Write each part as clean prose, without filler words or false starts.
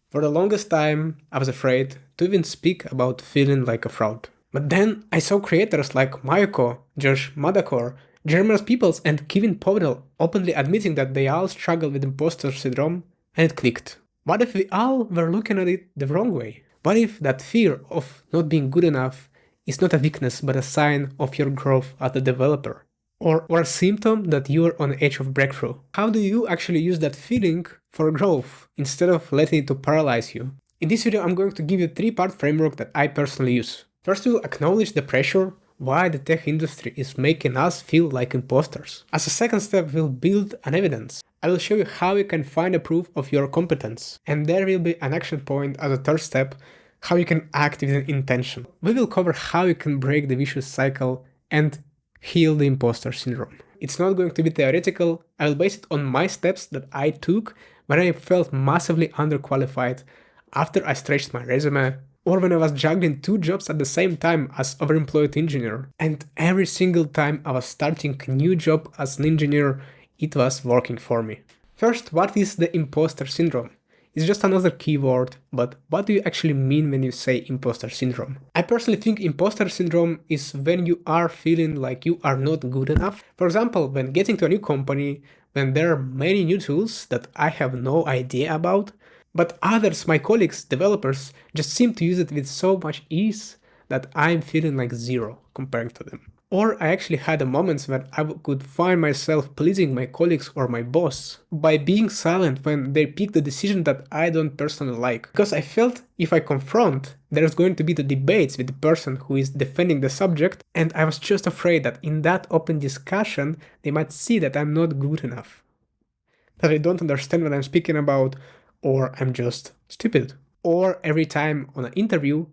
For the longest time, I was afraid to even speak about feeling like a fraud. But then I saw creators like Mayuko, Josh Madakor, Jeremy's Peoples, and Kevin Powell openly admitting that they all struggle with imposter syndrome, and it clicked. What if we all were looking at it the wrong way? What if that fear of not being good enough is not a weakness but a sign of your growth as a developer? Or a symptom that you are on the edge of breakthrough? How do you actually use that feeling for growth instead of letting it to paralyze you? In this video, I'm going to give you a three-part framework that I personally use. First, we'll acknowledge the pressure why the tech industry is making us feel like imposters. As a second step, we'll build an evidence. I will show you how you can find a proof of your competence. And there will be an action point as a third step, how you can act with an intention. We will cover how you can break the vicious cycle and heal the imposter syndrome. It's not going to be theoretical, I will base it on my steps that I took when I felt massively underqualified after I stretched my resume, or when I was juggling two jobs at the same time as overemployed engineer. And every single time I was starting a new job as an engineer, it was working for me. First, what is the imposter syndrome? It's just another keyword, but what do you actually mean when you say imposter syndrome? I personally think imposter syndrome is when you are feeling like you are not good enough. For example, when getting to a new company, when there are many new tools that I have no idea about, but others, my colleagues, developers, just seem to use it with so much ease that I'm feeling like zero compared to them. Or I actually had moments when I could find myself pleasing my colleagues or my boss by being silent when they pick the decision that I don't personally like. Because I felt if I confront, there's going to be the debates with the person who is defending the subject, and I was just afraid that in that open discussion, they might see that I'm not good enough, that I don't understand what I'm speaking about, or I'm just stupid. Or every time on an interview,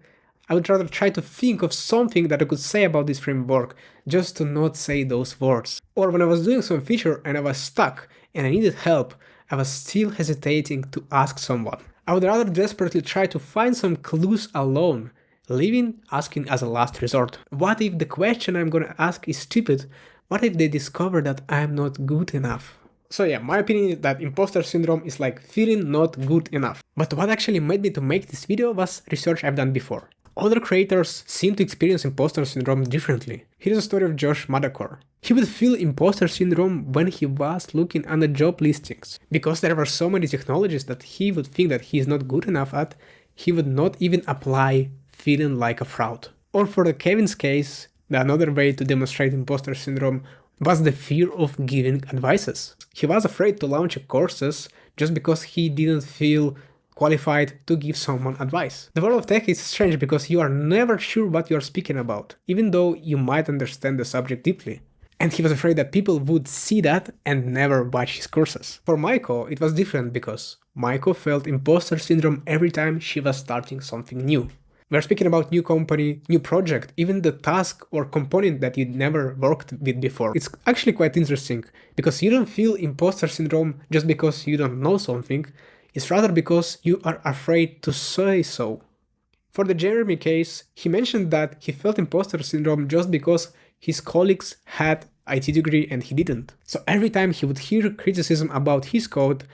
I would rather try to think of something that I could say about this framework, just to not say those words. Or when I was doing some feature and I was stuck and I needed help, I was still hesitating to ask someone. I would rather desperately try to find some clues alone, leaving asking as a last resort. What if the question I'm gonna ask is stupid? What if they discover that I'm not good enough? So yeah, my opinion is that imposter syndrome is like feeling not good enough. But what actually made me to make this video was research I've done before. Other creators seem to experience imposter syndrome differently. Here's a story of Josh Madakor. He would feel imposter syndrome when he was looking at the job listings. Because there were so many technologies that he would think that he is not good enough at, he would not even apply, feeling like a fraud. Or for the Kevin's case, another way to demonstrate imposter syndrome was the fear of giving advices. He was afraid to launch courses just because he didn't feel qualified to give someone advice. The world of tech is strange because you are never sure what you are speaking about, even though you might understand the subject deeply. And he was afraid that people would see that and never watch his courses. For Maiko, it was different because Maiko felt imposter syndrome every time she was starting something new. We're speaking about new company, new project, even the task or component that you never worked with before. It's actually quite interesting because you don't feel imposter syndrome just because you don't know something. It's rather because you are afraid to say so. For the Jeremy case, he mentioned that he felt imposter syndrome just because his colleagues had IT degree and he didn't. So every time he would hear criticism about his code,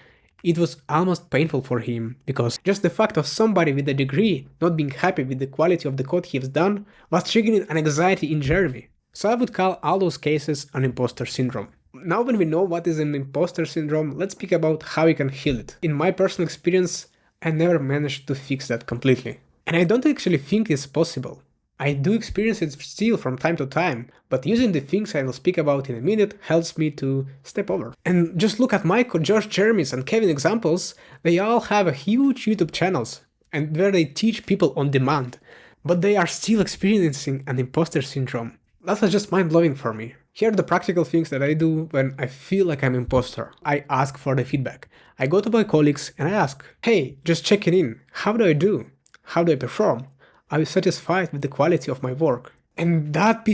it was almost painful for him, because just the fact of somebody with a degree not being happy with the quality of the code he has done was triggering an anxiety in Jeremy. So I would call all those cases an imposter syndrome. Now when we know what is an imposter syndrome, let's speak about how we can heal it. In my personal experience, I never managed to fix that completely. And I don't actually think it's possible. I do experience it still from time to time, but using the things I will speak about in a minute helps me to step over. And just look at Michael, Josh, Jeremy's and Kevin examples, they all have a huge YouTube channels, and where they teach people on demand, but they are still experiencing an imposter syndrome. That was just mind-blowing for me. Here are the practical things that I do when I feel like I'm an imposter. I ask for the feedback. I go to my colleagues and I ask, hey, just checking in, how do I do? How do I perform? Are you satisfied with the quality of my work? And that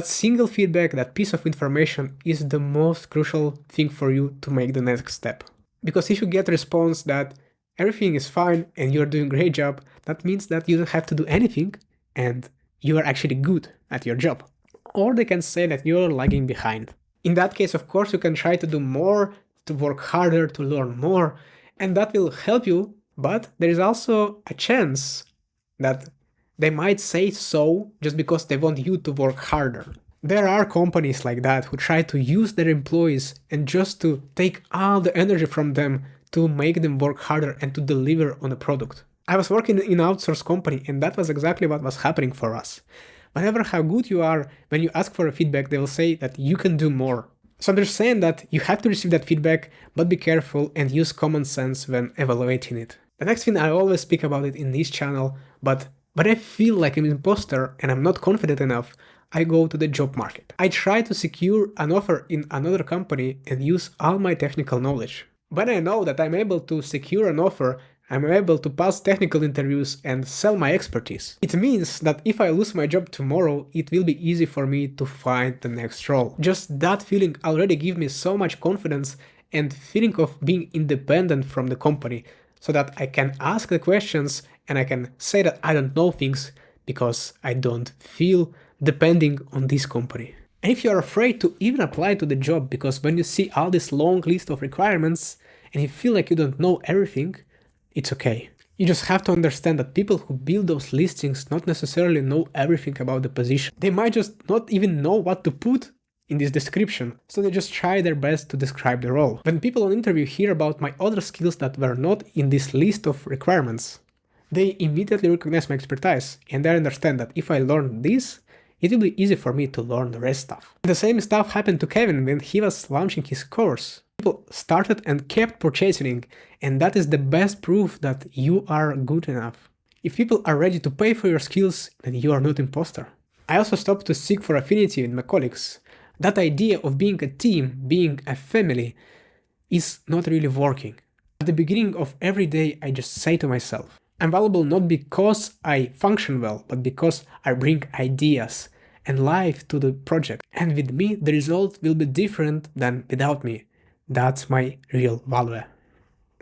single feedback, that piece of information is the most crucial thing for you to make the next step. Because if you get a response that everything is fine and you're doing a great job, that means that you don't have to do anything and you are actually good at your job. Or they can say that you're lagging behind. In that case, of course, you can try to do more, to work harder, to learn more, and that will help you But there is also a chance that they might say so just because they want you to work harder. There are companies like that who try to use their employees and just to take all the energy from them to make them work harder and to deliver on a product. I was working in an outsourced company and that was exactly what was happening for us. Whatever how good you are, when you ask for a feedback, they will say that you can do more. So they're saying that you have to receive that feedback, but be careful and use common sense when evaluating it. The next thing, I always speak about it in this channel, but I feel like I'm an imposter and I'm not confident enough, I go to the job market. I try to secure an offer in another company and use all my technical knowledge. When I know that I'm able to secure an offer, I'm able to pass technical interviews and sell my expertise. It means that if I lose my job tomorrow, it will be easy for me to find the next role. Just that feeling already gives me so much confidence and feeling of being independent from the company, so that I can ask the questions and I can say that I don't know things because I don't feel depending on this company. And if you're afraid to even apply to the job because when you see all this long list of requirements and you feel like you don't know everything, it's okay. You just have to understand that people who build those listings not necessarily know everything about the position. They might just not even know what to put in this description, so they just try their best to describe the role. When people on interview hear about my other skills that were not in this list of requirements, they immediately recognize my expertise and they understand that if I learn this, it will be easy for me to learn the rest stuff. The same stuff happened to Kevin when he was launching his course. People started and kept purchasing, and that is the best proof that you are good enough. If people are ready to pay for your skills, then you are not imposter. I also stopped to seek for affinity with my colleagues. That idea of being a team, being a family, is not really working. At the beginning of every day, I just say to myself, I'm valuable not because I function well, but because I bring ideas and life to the project. And with me, the result will be different than without me. That's my real value.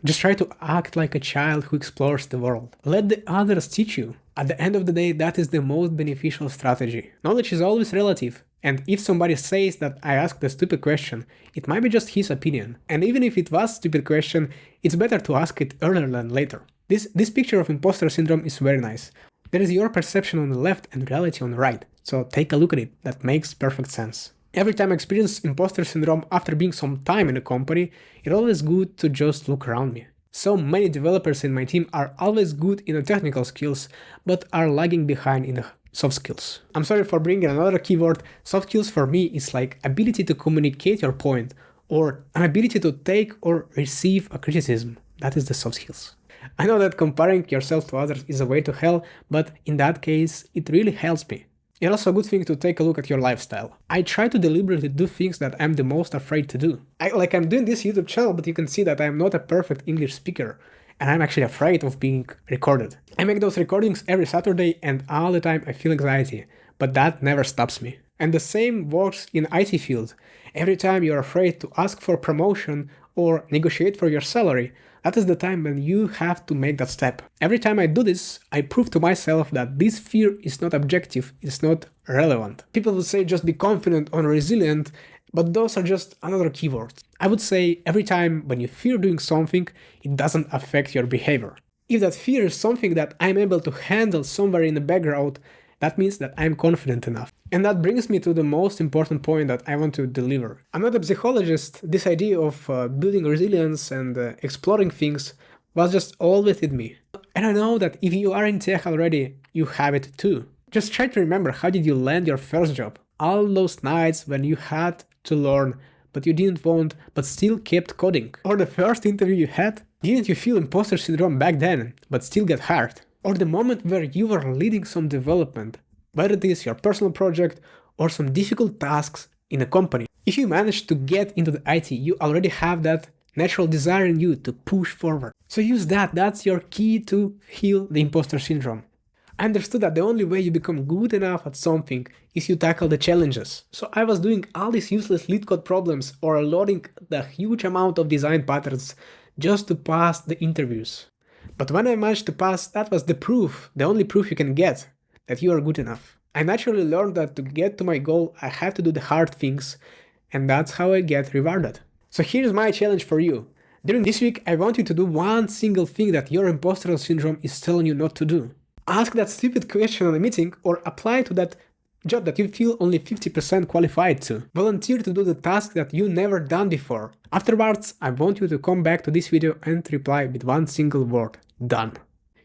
Just try to act like a child who explores the world. Let the others teach you. At the end of the day, that is the most beneficial strategy. Knowledge is always relative, and if somebody says that I asked a stupid question, it might be just his opinion. And even if it was a stupid question, it's better to ask it earlier than later. This picture of imposter syndrome is very nice. There is your perception on the left and reality on the right, so take a look at it, that makes perfect sense. Every time I experience imposter syndrome after being some time in a company, it's always good to just look around me. So many developers in my team are always good in the technical skills, but are lagging behind in the soft skills. I'm sorry for bringing another keyword. Soft skills for me is like ability to communicate your point, or an ability to take or receive a criticism. That is the soft skills. I know that comparing yourself to others is a way to hell, but in that case, it really helps me. It's also a good thing to take a look at your lifestyle. I try to deliberately do things that I'm the most afraid to do. I'm doing this YouTube channel, but you can see that I'm not a perfect English speaker, and I'm actually afraid of being recorded. I make those recordings every Saturday, and all the time I feel anxiety, but that never stops me. And the same works in IT field. Every time you're afraid to ask for promotion or negotiate for your salary, that is the time when you have to make that step. Every time I do this, I prove to myself that this fear is not objective, it's not relevant. People would say just be confident or resilient, but those are just another keywords. I would say every time when you fear doing something, it doesn't affect your behavior. If that fear is something that I'm able to handle somewhere in the background, that means that I'm confident enough. And that brings me to the most important point that I want to deliver. I'm not a psychologist. This idea of building resilience and exploring things was just always with me. And I know that if you are in tech already, you have it too. Just try to remember, how did you land your first job? All those nights when you had to learn, but you didn't want, but still kept coding. Or the first interview you had? Didn't you feel imposter syndrome back then, but still get hired? Or the moment where you were leading some development, whether it is your personal project or some difficult tasks in a company. If you manage to get into the IT, you already have that natural desire in you to push forward. So use that, that's your key to heal the imposter syndrome. I understood that the only way you become good enough at something is you tackle the challenges. So I was doing all these useless lead code problems or loading the huge amount of design patterns just to pass the interviews. But when I managed to pass, that was the proof, the only proof you can get, that you are good enough. I naturally learned that to get to my goal, I have to do the hard things, and that's how I get rewarded. So here's my challenge for you. During this week, I want you to do one single thing that your imposter syndrome is telling you not to do. Ask that stupid question on a meeting or apply to that job that you feel only 50% qualified to. Volunteer to do the task that you never done before. Afterwards, I want you to come back to this video and reply with one single word: done.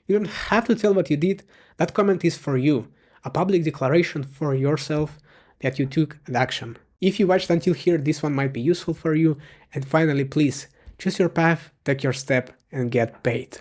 You don't have to tell what you did, that comment is for you, a public declaration for yourself that you took an action. If you watched until here, this one might be useful for you, and finally please, choose your path, take your step, and get paid.